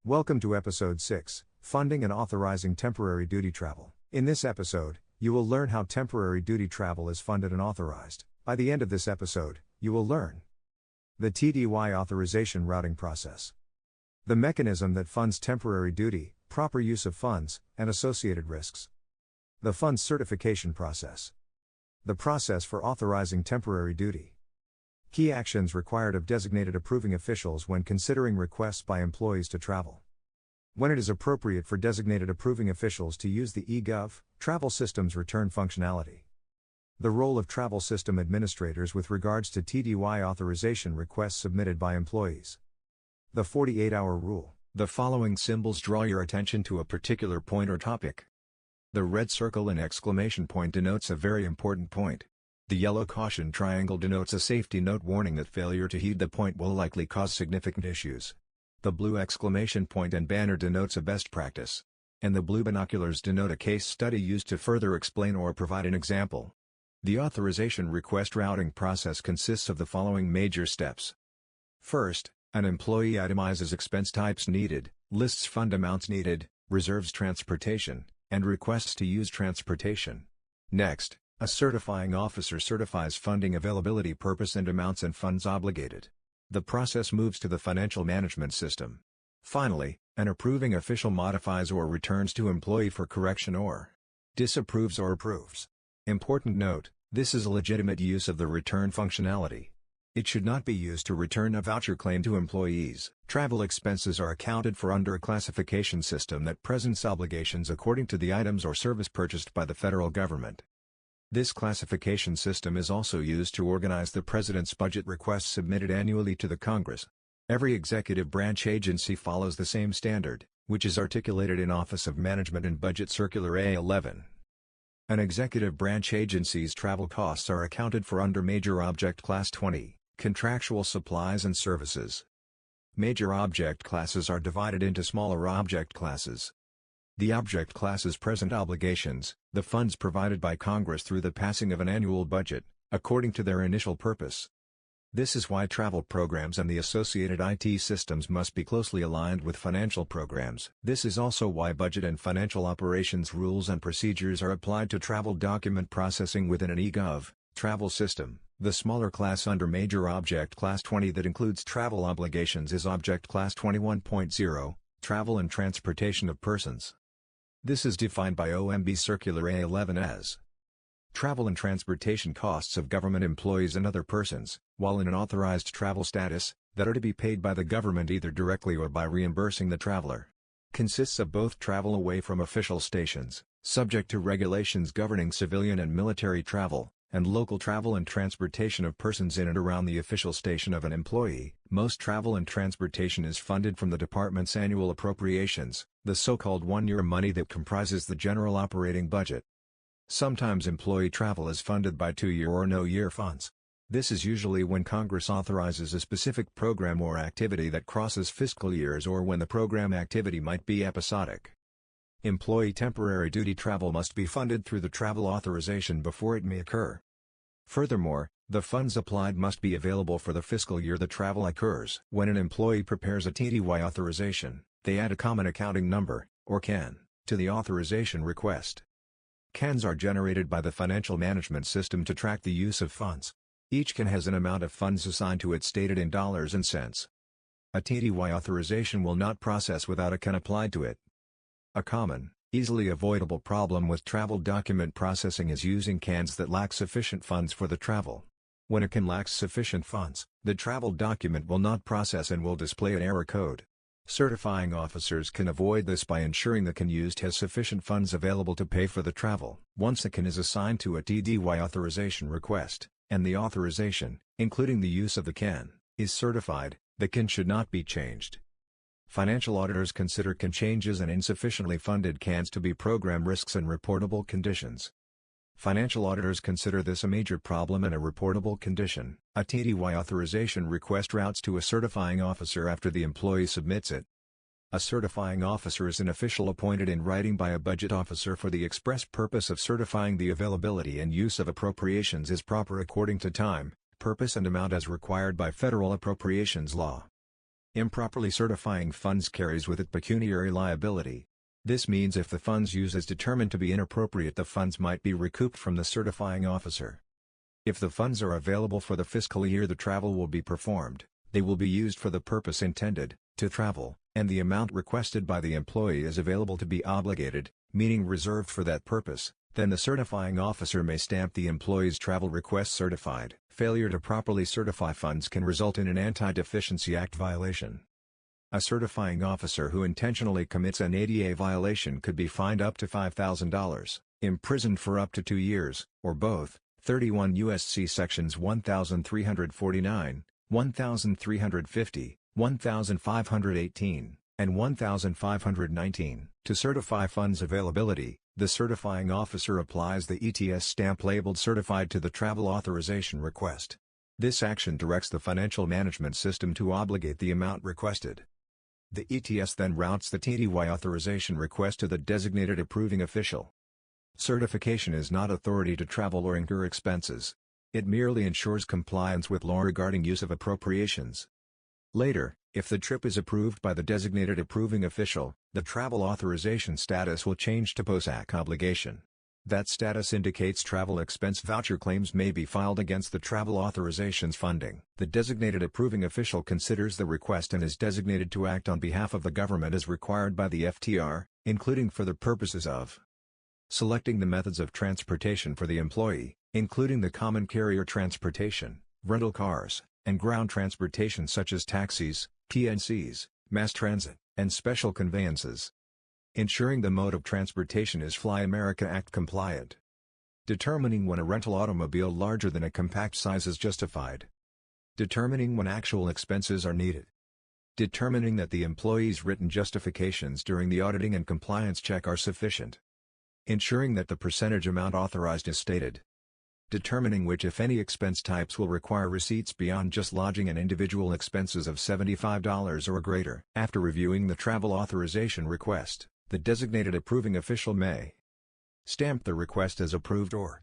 Welcome to Episode 6, Funding and Authorizing Temporary Duty Travel. In this episode, you will learn how temporary duty travel is funded and authorized. By the end of this episode, you will learn the TDY authorization routing process, the mechanism that funds temporary duty, proper use of funds, and associated risks, the funds certification process, the process for authorizing temporary duty, key actions required of designated approving officials when considering requests by employees to travel, when it is appropriate for designated approving officials to use the eGov travel system's return functionality, the role of travel system administrators with regards to TDY authorization requests submitted by employees, the 48-hour rule. The following symbols draw your attention to a particular point or topic. The red circle and exclamation point denotes a very important point. The yellow caution triangle denotes a safety note warning that failure to heed the point will likely cause significant issues. The blue exclamation point and banner denotes a best practice. And the blue binoculars denote a case study used to further explain or provide an example. The authorization request routing process consists of the following major steps. First, an employee itemizes expense types needed, lists fund amounts needed, reserves transportation, and requests to use transportation. Next, a certifying officer certifies funding availability purpose and amounts and funds obligated. The process moves to the financial management system. Finally, an approving official modifies or returns to employee for correction or disapproves or approves. Important note, this is a legitimate use of the return functionality. It should not be used to return a voucher claim to employees. Travel expenses are accounted for under a classification system that presents obligations according to the items or service purchased by the federal government. This classification system is also used to organize the President's budget requests submitted annually to the Congress. Every executive branch agency follows the same standard, which is articulated in Office of Management and Budget Circular A11. An executive branch agency's travel costs are accounted for under Major Object Class 20, Contractual Supplies and Services. Major object classes are divided into smaller object classes. The object classes present obligations, the funds provided by Congress through the passing of an annual budget, according to their initial purpose. This is why travel programs and the associated IT systems must be closely aligned with financial programs. This is also why budget and financial operations rules and procedures are applied to travel document processing within an eGov travel system. The smaller class under Major Object Class 20 that includes travel obligations is Object Class 21.0, Travel and Transportation of Persons. This is defined by OMB Circular A11 as travel and transportation costs of government employees and other persons, while in an authorized travel status, that are to be paid by the government either directly or by reimbursing the traveler. Consists of both travel away from official stations, subject to regulations governing civilian and military travel, and local travel and transportation of persons in and around the official station of an employee. Most travel and transportation is funded from the department's annual appropriations, the so-called one-year money that comprises the general operating budget. Sometimes employee travel is funded by two-year or no-year funds. This is usually when Congress authorizes a specific program or activity that crosses fiscal years or when the program activity might be episodic. Employee temporary duty travel must be funded through the travel authorization before it may occur. Furthermore, the funds applied must be available for the fiscal year the travel occurs. When an employee prepares a TDY authorization, they add a common accounting number, or CAN, to the authorization request. CANs are generated by the financial management system to track the use of funds. Each CAN has an amount of funds assigned to it stated in dollars and cents. A TDY authorization will not process without a CAN applied to it. A common, easily avoidable problem with travel document processing is using CANs that lack sufficient funds for the travel. When a CAN lacks sufficient funds, the travel document will not process and will display an error code. Certifying officers can avoid this by ensuring the CAN used has sufficient funds available to pay for the travel. Once a CAN is assigned to a TDY authorization request, and the authorization, including the use of the CAN, is certified, the CAN should not be changed. Financial auditors consider CAN changes and insufficiently funded CANs to be program risks and reportable conditions. Financial auditors consider this a major problem and a reportable condition. A TDY authorization request routes to a certifying officer after the employee submits it. A certifying officer is an official appointed in writing by a budget officer for the express purpose of certifying the availability and use of appropriations is proper according to time, purpose and amount as required by federal appropriations law. Improperly certifying funds carries with it pecuniary liability. This means if the funds used is determined to be inappropriate, the funds might be recouped from the certifying officer. If the funds are available for the fiscal year the travel will be performed, they will be used for the purpose intended, to travel, and the amount requested by the employee is available to be obligated, meaning reserved for that purpose, then the certifying officer may stamp the employee's travel request certified. Failure to properly certify funds can result in an Anti-Deficiency Act violation. A certifying officer who intentionally commits an ADA violation could be fined up to $5,000, imprisoned for up to 2 years, or both. 31 U.S.C. Sections 1349, 1350, 1518, and 1519. To certify funds availability, the certifying officer applies the ETS stamp labeled certified to the travel authorization request. This action directs the financial management system to obligate the amount requested. The ETS then routes the TDY authorization request to the designated approving official. Certification is not authority to travel or incur expenses. It merely ensures compliance with law regarding use of appropriations. Later, if the trip is approved by the designated approving official, the travel authorization status will change to POSAC obligation. That status indicates travel expense voucher claims may be filed against the travel authorization's funding. The designated approving official considers the request and is designated to act on behalf of the government as required by the FTR, including for the purposes of selecting the methods of transportation for the employee, including the common carrier transportation, rental cars, and ground transportation such as taxis, TNCs, mass transit, and special conveyances. Ensuring the mode of transportation is Fly America Act compliant. Determining when a rental automobile larger than a compact size is justified. Determining when actual expenses are needed. Determining that the employee's written justifications during the auditing and compliance check are sufficient. Ensuring that the percentage amount authorized is stated. Determining which if any expense types will require receipts beyond just lodging and individual expenses of $75 or greater. After reviewing the travel authorization request, the designated approving official may stamp the request as approved or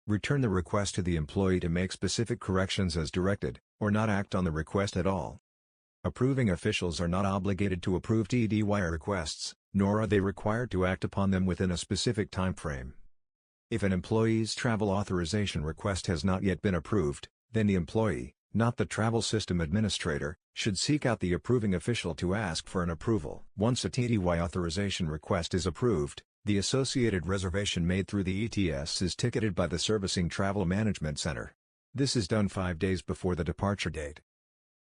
return the request to the employee to make specific corrections as directed, or not act on the request at all. Approving officials are not obligated to approve TDY requests, nor are they required to act upon them within a specific time frame. If an employee's travel authorization request has not yet been approved, then the employee, not the travel system administrator, should seek out the approving official to ask for an approval. Once a TDY authorization request is approved, the associated reservation made through the ETS is ticketed by the Servicing Travel Management Center. This is done 5 days before the departure date.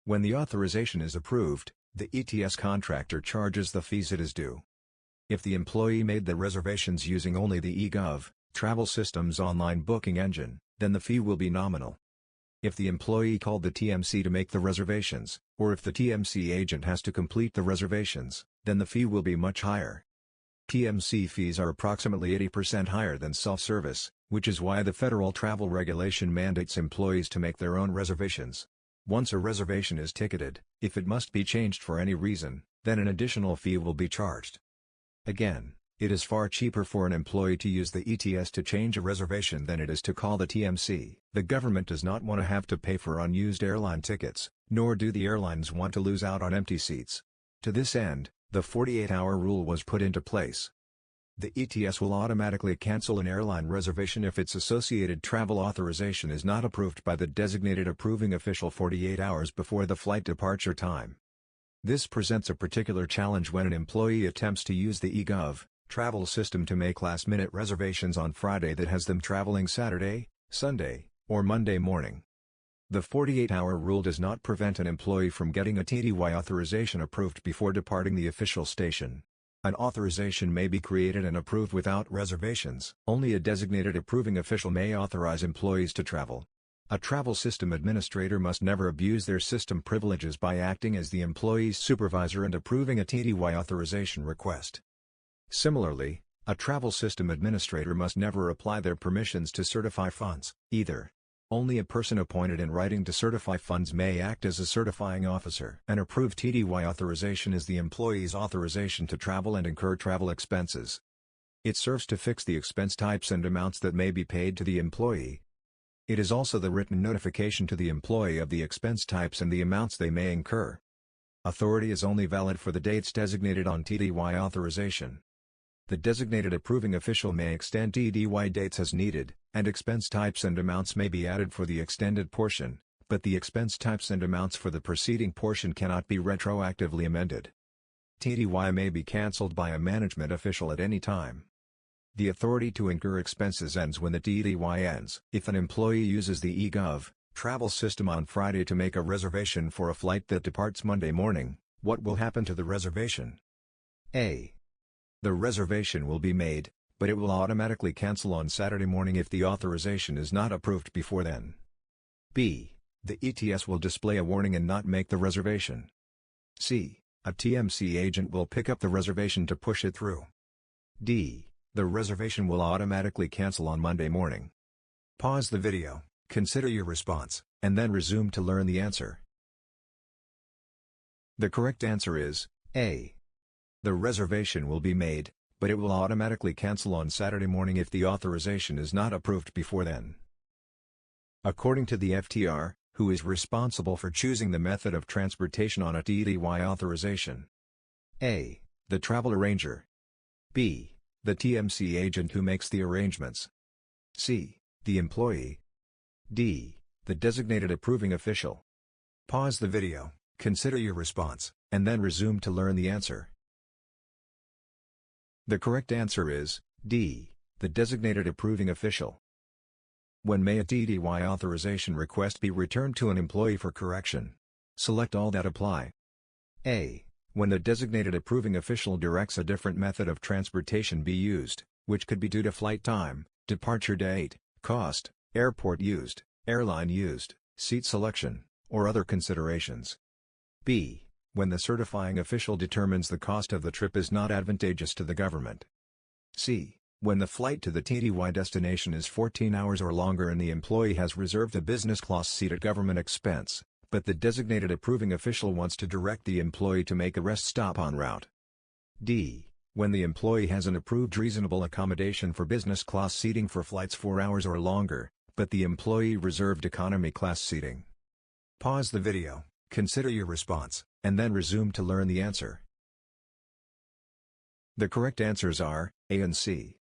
When the authorization is approved, the ETS contractor charges the fees it is due. If the employee made the reservations using only the eGov travel system's online booking engine, then the fee will be nominal. If the employee called the TMC to make the reservations, or if the TMC agent has to complete the reservations, then the fee will be much higher. TMC fees are approximately 80% higher than self-service, which is why the federal travel regulation mandates employees to make their own reservations. Once a reservation is ticketed, if it must be changed for any reason, then an additional fee will be charged. Again, it is far cheaper for an employee to use the ETS to change a reservation than it is to call the TMC. The government does not want to have to pay for unused airline tickets, nor do the airlines want to lose out on empty seats. To this end, the 48-hour rule was put into place. The ETS will automatically cancel an airline reservation if its associated travel authorization is not approved by the designated approving official 48 hours before the flight departure time. This presents a particular challenge when an employee attempts to use the eGov travel system to make last-minute reservations on Friday that has them traveling Saturday, Sunday, or Monday morning. The 48-hour rule does not prevent an employee from getting a TDY authorization approved before departing the official station. An authorization may be created and approved without reservations. Only a designated approving official may authorize employees to travel. A travel system administrator must never abuse their system privileges by acting as the employee's supervisor and approving a TDY authorization request. Similarly, a travel system administrator must never apply their permissions to certify funds, either. Only a person appointed in writing to certify funds may act as a certifying officer. An approved TDY authorization is the employee's authorization to travel and incur travel expenses. It serves to fix the expense types and amounts that may be paid to the employee. It is also the written notification to the employee of the expense types and the amounts they may incur. Authority is only valid for the dates designated on TDY authorization. The designated approving official may extend TDY dates as needed, and expense types and amounts may be added for the extended portion, but the expense types and amounts for the preceding portion cannot be retroactively amended. TDY may be cancelled by a management official at any time. The authority to incur expenses ends when the TDY ends. If an employee uses the eGov travel system on Friday to make a reservation for a flight that departs Monday morning, what will happen to the reservation? A. The reservation will be made, but it will automatically cancel on Saturday morning if the authorization is not approved before then. B. The ETS will display a warning and not make the reservation. C. A TMC agent will pick up the reservation to push it through. D. The reservation will automatically cancel on Monday morning. Pause the video, consider your response, and then resume to learn the answer. The correct answer is A. The reservation will be made, but it will automatically cancel on Saturday morning if the authorization is not approved before then. According to the FTR, who is responsible for choosing the method of transportation on a TDY authorization? A. The travel arranger. B. The TMC agent who makes the arrangements. C. The employee. D. The designated approving official. Pause the video, consider your response, and then resume to learn the answer. The correct answer is D. The designated approving official. When may a TDY authorization request be returned to an employee for correction? Select all that apply. A. When the designated approving official directs a different method of transportation be used, which could be due to flight time, departure date, cost, airport used, airline used, seat selection, or other considerations. B. When the certifying official determines the cost of the trip is not advantageous to the government. C. When the flight to the TDY destination is 14 hours or longer and the employee has reserved a business class seat at government expense, but the designated approving official wants to direct the employee to make a rest stop en route. D. When the employee has an approved reasonable accommodation for business class seating for flights 4 hours or longer, but the employee reserved economy class seating. Pause the video, consider your response, and then resume to learn the answer. The correct answers are A and C.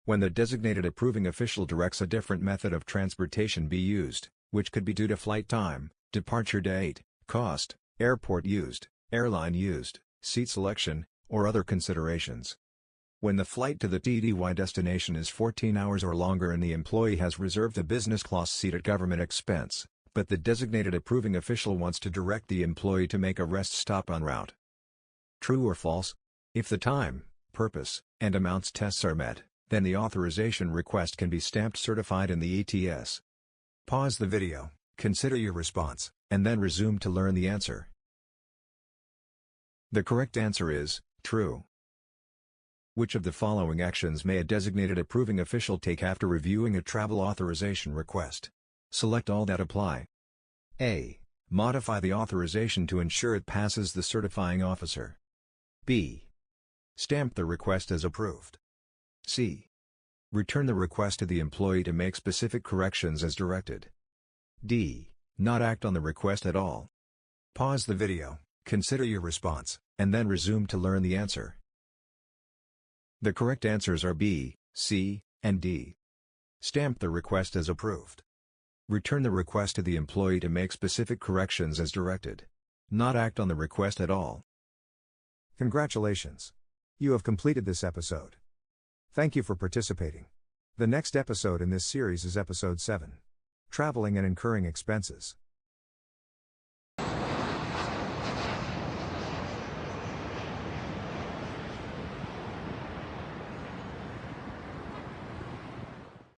When the designated approving official directs a different method of transportation be used, which could be due to flight time, departure date, cost, airport used, airline used, seat selection, or other considerations. When the flight to the TDY destination is 14 hours or longer and the employee has reserved a business class seat at government expense, but the designated approving official wants to direct the employee to make a rest stop en route. True or false? If the time, purpose, and amounts tests are met, then the authorization request can be stamped certified in the ETS. Pause the video, consider your response, and then resume to learn the answer. The correct answer is true. Which of the following actions may a designated approving official take after reviewing a travel authorization request? Select all that apply. A. Modify the authorization to ensure it passes the certifying officer. B. Stamp the request as approved. C. Return the request to the employee to make specific corrections as directed. D. Not act on the request at all. Pause the video, consider your response, and then resume to learn the answer. The correct answers are B, C, and D. Stamp the request as approved. Return the request to the employee to make specific corrections as directed. Not act on the request at all. Congratulations! You have completed this episode. Thank you for participating. The next episode in this series is episode 7. Traveling and incurring expenses.